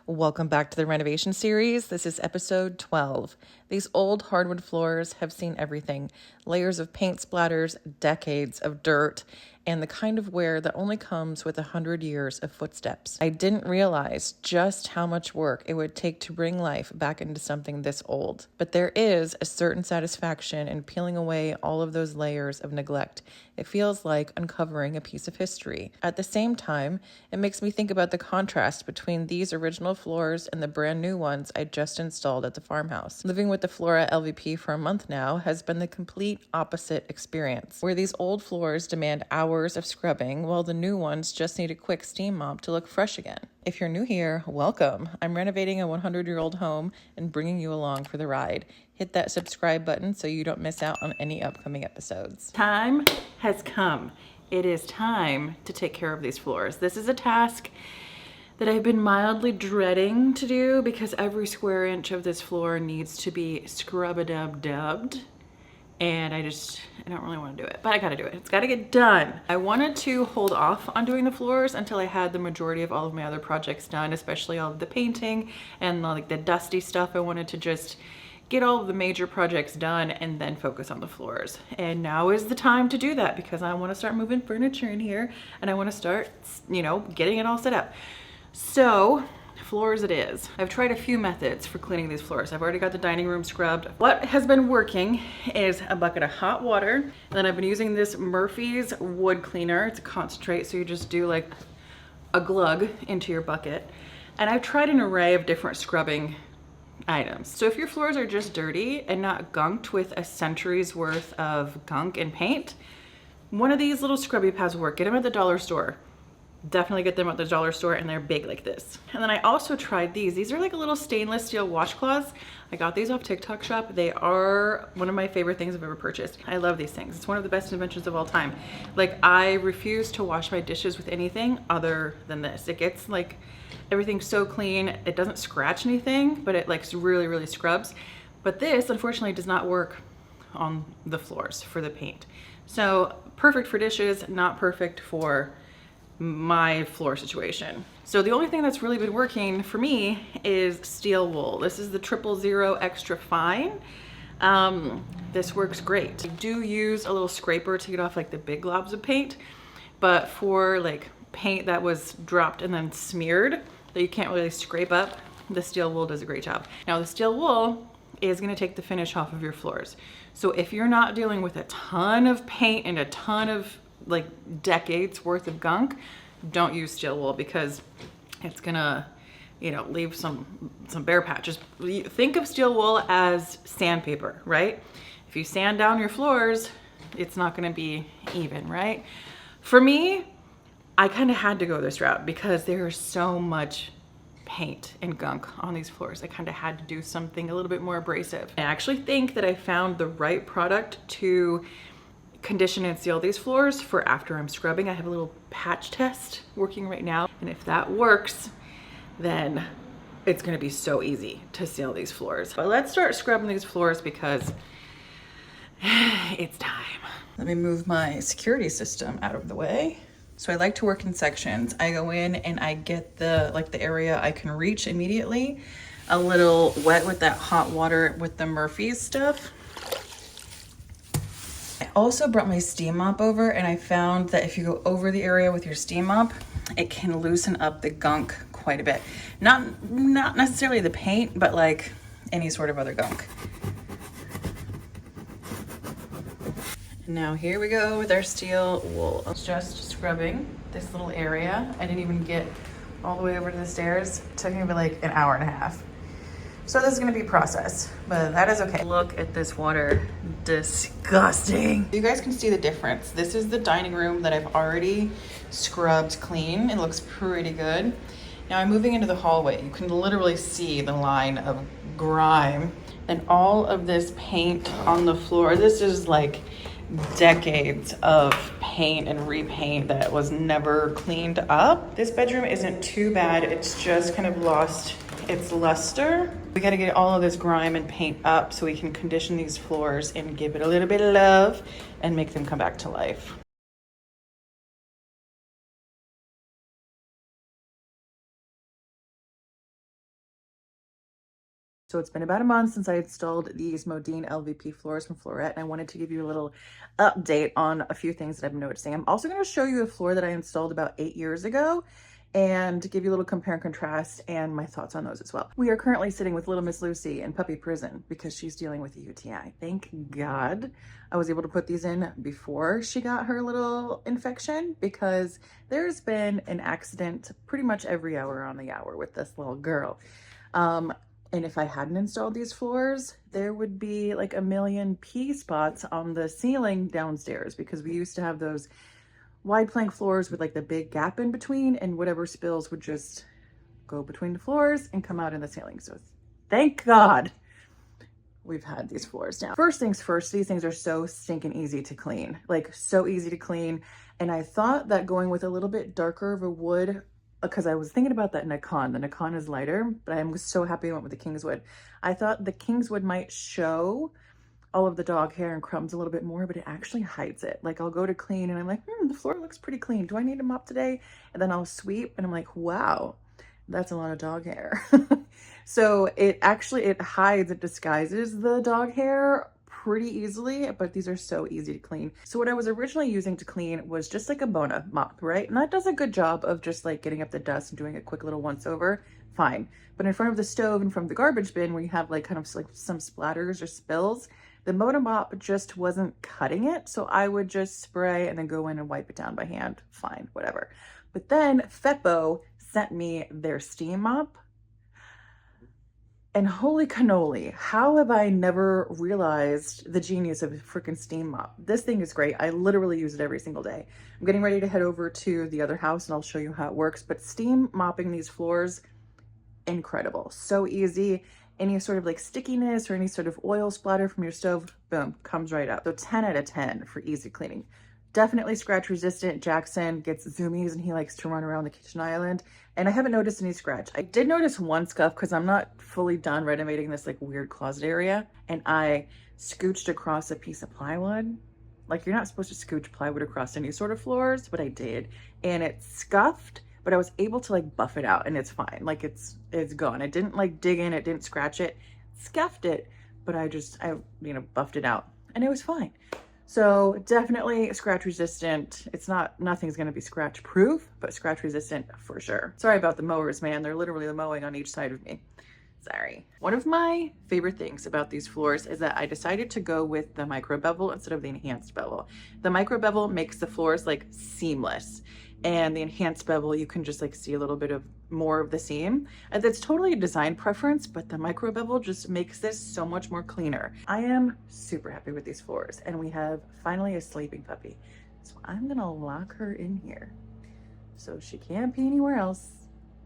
Welcome back to the renovation series. This is episode 12. These old hardwood floors have seen everything. Layers of paint splatters, decades of dirt, and the kind of wear that only comes with 100 years of footsteps. I didn't realize just how much work it would take to bring life back into something this old. But there is a certain satisfaction in peeling away all of those layers of neglect. It feels like uncovering a piece of history. At the same time, it makes me think about the contrast between these original floors and the brand new ones I just installed at the farmhouse. Living with the Flooret LVP for a month now has been the complete opposite experience, where these old floors demand hours of scrubbing while the new ones just need a quick steam mop to look fresh again. If you're new here, welcome. I'm renovating a 100-year-old home and bringing you along for the ride. Hit that subscribe button so you don't miss out on any upcoming episodes. Time has come. It is time to take care of these floors. This is a task that I've been mildly dreading to do because every square inch of this floor needs to be scrub-a-dub-dubbed. And I don't really want to do it, but I gotta do it. It's gotta get done. I wanted to hold off on doing the floors until I had the majority of all of my other projects done, especially all of the painting and like the dusty stuff. I wanted to just get all of the major projects done and then focus on the floors. And now is the time to do that because I want to start moving furniture in here and I want to start, getting it all set up. So floors it is. I've tried a few methods for cleaning these floors. I've already got the dining room scrubbed. What has been working is a bucket of hot water. And then I've been using this Murphy's wood cleaner. It's a concentrate, so you just do like a glug into your bucket. And I've tried an array of different scrubbing items. So if your floors are just dirty and not gunked with a century's worth of gunk and paint, one of these little scrubby pads will work. Get them at the dollar store. Definitely get them at the dollar store, and they're big like this. And then I also tried these. These are like a little stainless steel washcloths. I got these off TikTok shop. They are one of my favorite things I've ever purchased. I love these things. It's one of the best inventions of all time. Like, I refuse to wash my dishes with anything other than this. It gets like everything so clean. It doesn't scratch anything, but it like really, really scrubs. But this, unfortunately, does not work on the floors for the paint. So perfect for dishes, not perfect for my floor situation. So the only thing that's really been working for me is steel wool. This is the 000 extra fine. This works great. I do use a little scraper to get off like the big globs of paint, but for like paint that was dropped and then smeared that you can't really scrape up, the steel wool does a great job. Now the steel wool is going to take the finish off of your floors. So if you're not dealing with a ton of paint and a ton of like decades worth of gunk, don't use steel wool because it's gonna leave some bare patches. Think of steel wool as sandpaper, right? If you sand down your floors, it's not gonna be even, right? For me, I kind of had to go this route because there's so much paint and gunk on these floors. I kind of had to do something a little bit more abrasive. I actually think that I found the right product to condition and seal these floors for after I'm scrubbing. I have a little patch test working right now, and if that works, then it's gonna be so easy to seal these floors. But let's start scrubbing these floors because it's time. Let me move my security system out of the way. So I like to work in sections. I go in and I get the area I can reach immediately a little wet with that hot water with the Murphy's stuff. I also brought my steam mop over, and I found that if you go over the area with your steam mop, it can loosen up the gunk quite a bit. Not necessarily the paint, but like any sort of other gunk. Now here we go with our steel wool. I was just scrubbing this little area. I didn't even get all the way over to the stairs. It took me like an hour and a half. So this is gonna be a process, but that is okay. Look at this water, disgusting. You guys can see the difference. This is the dining room that I've already scrubbed clean. It looks pretty good. Now I'm moving into the hallway. You can literally see the line of grime and all of this paint on the floor. This is like decades of paint and repaint that was never cleaned up. This bedroom isn't too bad. It's just kind of lost its luster. We got to get all of this grime and paint up so we can condition these floors and give it a little bit of love and make them come back to life. So it's been about a month since I installed these Modine LVP floors from Flooret, and I wanted to give you a little update on a few things that I've been noticing. I'm also going to show you a floor that I installed about 8 years ago and give you a little compare and contrast and my thoughts on those as well. We are currently sitting with little Miss Lucy in puppy prison because she's dealing with a UTI. Thank God I was able to put these in before she got her little infection, because there's been an accident pretty much every hour on the hour with this little girl. And if I hadn't installed these floors, there would be like a million pea spots on the ceiling downstairs, because we used to have those wide plank floors with like the big gap in between, and whatever spills would just go between the floors and come out in the ceiling. So thank God we've had these floors now. First things first, these things are so stinking easy to clean, like so easy to clean. And I thought that going with a little bit darker of a wood, because I was thinking about that Nikon. The Nikon is lighter, but I'm so happy I went with the Kingswood. I thought the Kingswood might show all of the dog hair and crumbs a little bit more, but it actually hides it. Like I'll go to clean and I'm like, the floor looks pretty clean. Do I need to mop today? And then I'll sweep and I'm like, wow, that's a lot of dog hair. So it hides, it disguises the dog hair pretty easily, but these are so easy to clean. So what I was originally using to clean was just like a Bona mop, right? And that does a good job of just like getting up the dust and doing a quick little once over, fine. But in front of the stove and from the garbage bin where you have like kind of like some splatters or spills, the Bona mop just wasn't cutting it. So I would just spray and then go in and wipe it down by hand, fine, whatever. But then Fetbo sent me their steam mop. And holy cannoli, how have I never realized the genius of a freaking steam mop? This thing is great. I literally use it every single day. I'm getting ready to head over to the other house and I'll show you how it works. But steam mopping these floors, incredible. So easy. Any sort of like stickiness or any sort of oil splatter from your stove, boom, comes right up. So 10 out of 10 for easy cleaning. Definitely scratch resistant. Jackson gets zoomies and he likes to run around the kitchen island. And I haven't noticed any scratch. I did notice one scuff because I'm not fully done renovating this like weird closet area. And I scooched across a piece of plywood. Like you're not supposed to scooch plywood across any sort of floors, but I did. And it scuffed, but I was able to like buff it out and it's fine. Like it's gone. It didn't like dig in, it didn't scratch it, scuffed it, but I buffed it out and it was fine. So definitely scratch resistant. Nothing's gonna be scratch proof, but scratch resistant for sure. Sorry about the mowers, man. They're literally mowing on each side of me. Sorry. One of my favorite things about these floors is that I decided to go with the micro bevel instead of the enhanced bevel. The micro bevel makes the floors like seamless, and the enhanced bevel, you can just like see a little bit of more of the seam. And that's totally a design preference, but the micro bevel just makes this so much more cleaner. I am super happy with these floors, and we have finally a sleeping puppy. So I'm gonna lock her in here so she can't pee anywhere else.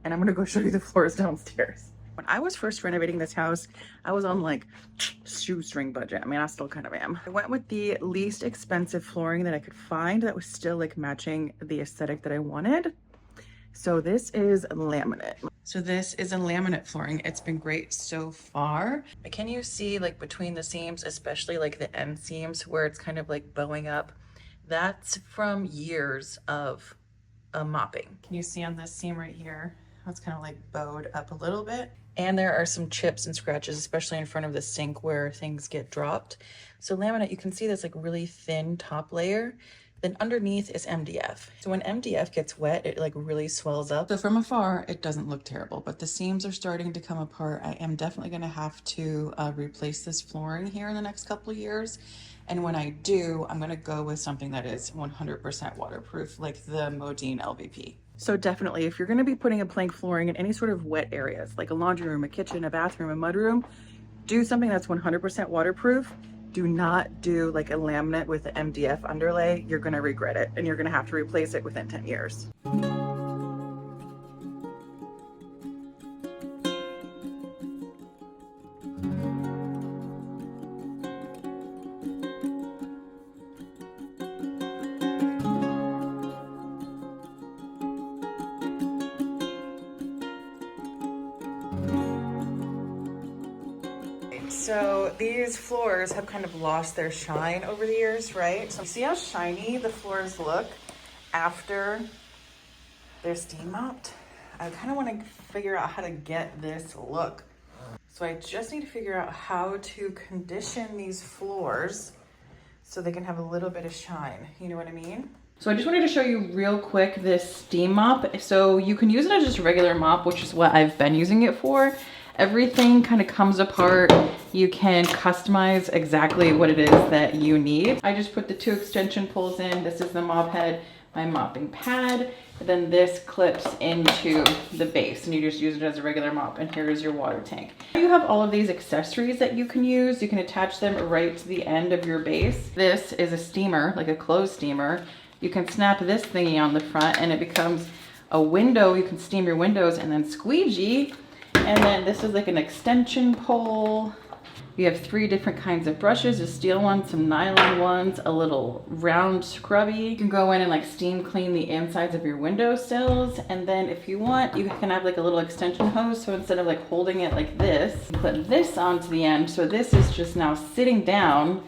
And I'm gonna go show you the floors downstairs. When I was first renovating this house, I was on like shoestring budget. I mean, I still kind of am. I went with the least expensive flooring that I could find that was still like matching the aesthetic that I wanted. So this is laminate. So this is a laminate flooring. It's been great so far. Can you see like between the seams, especially like the end seams where it's kind of like bowing up? That's from years of mopping. Can you see on this seam right here? That's kind of like bowed up a little bit. And there are some chips and scratches, especially in front of the sink where things get dropped. So laminate, you can see this like really thin top layer. Then underneath is MDF. So when MDF gets wet, it like really swells up. So from afar, it doesn't look terrible, but the seams are starting to come apart. I am definitely gonna have to replace this flooring here in the next couple of years. And when I do, I'm gonna go with something that is 100% waterproof, like the Modine LVP. So definitely, if you're gonna be putting a plank flooring in any sort of wet areas, like a laundry room, a kitchen, a bathroom, a mudroom, do something that's 100% waterproof. Do not do like a laminate with the MDF underlay. You're gonna regret it, and you're gonna have to replace it within 10 years. So these floors have kind of lost their shine over the years, right? So see how shiny the floors look after they're steam mopped? I kind of want to figure out how to get this look. So I just need to figure out how to condition these floors so they can have a little bit of shine. You know what I mean? So I just wanted to show you real quick this steam mop. So you can use it as just a regular mop, which is what I've been using it for. Everything kind of comes apart. You can customize exactly what it is that you need. I just put the 2 extension poles in. This is the mop head, my mopping pad. And then this clips into the base and you just use it as a regular mop. And here's your water tank. You have all of these accessories that you can use. You can attach them right to the end of your base. This is a steamer, like a clothes steamer. You can snap this thingy on the front and it becomes a window. You can steam your windows and then squeegee. And then this is like an extension pole. You have 3 different kinds of brushes, a steel one, some nylon ones, a little round scrubby. You can go in and like steam clean the insides of your window sills. And then if you want, you can have like a little extension hose. So instead of like holding it like this, you put this onto the end. So this is just now sitting down.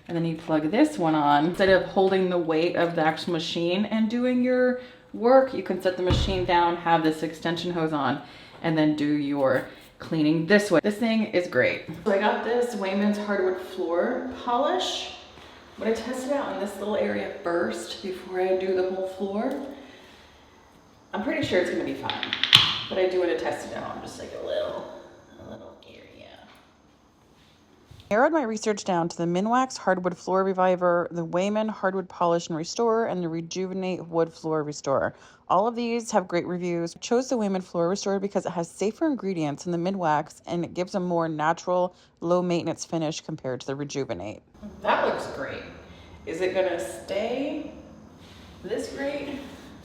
And then you plug this one on. Instead of holding the weight of the actual machine and doing your work, you can set the machine down, have this extension hose on, and then do your cleaning this way. This thing is great. So I got this Wayman's hardwood floor polish. I'm gonna test it out in this little area first before I do the whole floor. I'm pretty sure it's gonna be fine, but I do want to test it out on just like a little area. Narrowed my research down to the Minwax Hardwood Floor Reviver, the Wayman Hardwood Polish and Restore, and the Rejuvenate Wood Floor Restorer. All of these have great reviews. I chose the Wayman Floor Restorer because it has safer ingredients than the Minwax and it gives a more natural, low maintenance finish compared to the Rejuvenate. That looks great. Is it gonna stay this great?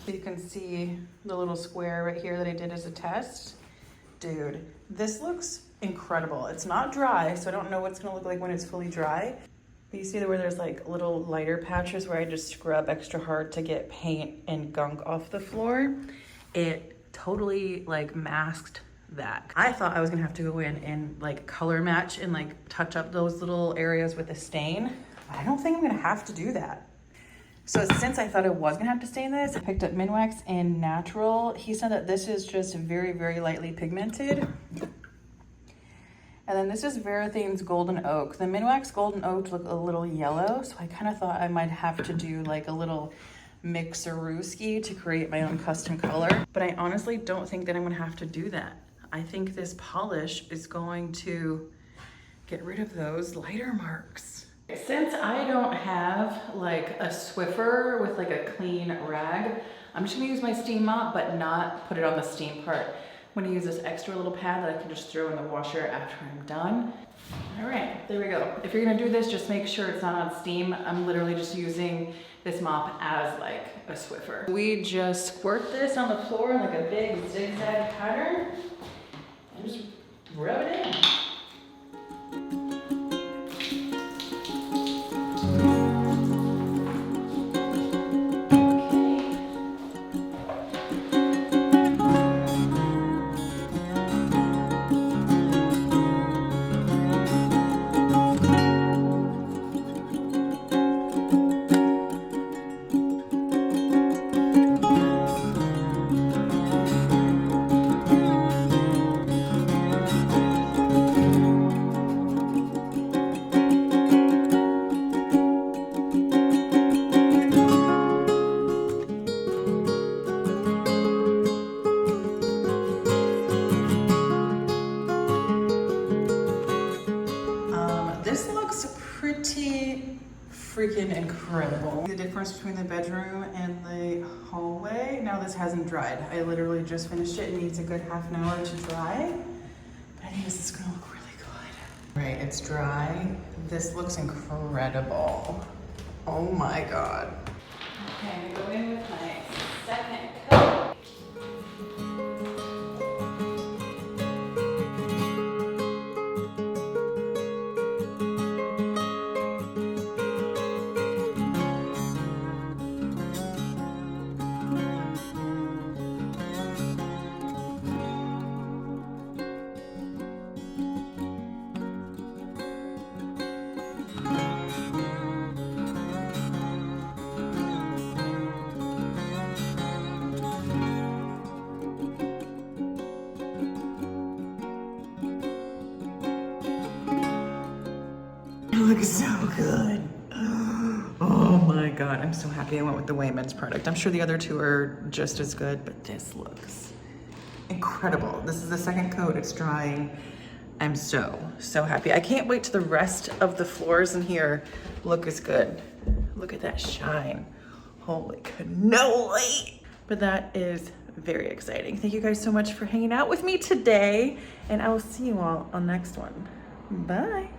You can see the little square right here that I did as a test. Dude, this looks incredible. It's not dry, so I don't know what it's gonna look like when it's fully dry. But you see where there's like little lighter patches where I just scrub extra hard to get paint and gunk off the floor. It totally like masked that. I thought I was gonna have to go in and like color match and like touch up those little areas with a stain. I don't think I'm gonna have to do that. So since I thought I was gonna have to stain this, I picked up Minwax in Natural. He said that this is just very, very lightly pigmented. And then this is Verithane's Golden Oak. The Minwax Golden Oak look a little yellow, so I kind of thought I might have to do like a little mixerooski to create my own custom color. But I honestly don't think that I'm gonna have to do that. I think this polish is going to get rid of those lighter marks. Since I don't have like a Swiffer with like a clean rag, I'm just gonna use my steam mop, but not put it on the steam part. I'm gonna use this extra little pad that I can just throw in the washer after I'm done. All right, there we go. If you're gonna do this, just make sure it's not on steam. I'm literally just using this mop as like a Swiffer. We just squirt this on the floor in like a big zigzag pattern and just rub it in. This looks pretty freaking incredible. The difference between the bedroom and the hallway. Now this hasn't dried. I literally just finished it. It needs a good half an hour to dry. But I think this is gonna look really good. Right, it's dry. This looks incredible. Oh my God. Okay, I'm gonna go in with my second coat. It looks so good. Oh my God, I'm so happy I went with the Wayman's product. I'm sure the other two are just as good, but this looks incredible. This is the second coat, it's drying. I'm so happy. I can't wait till the rest of the floors in here look as good. Look at that shine. Holy cannoli. But that is very exciting. Thank you guys so much for hanging out with me today, and I will see you all on the next one. Bye.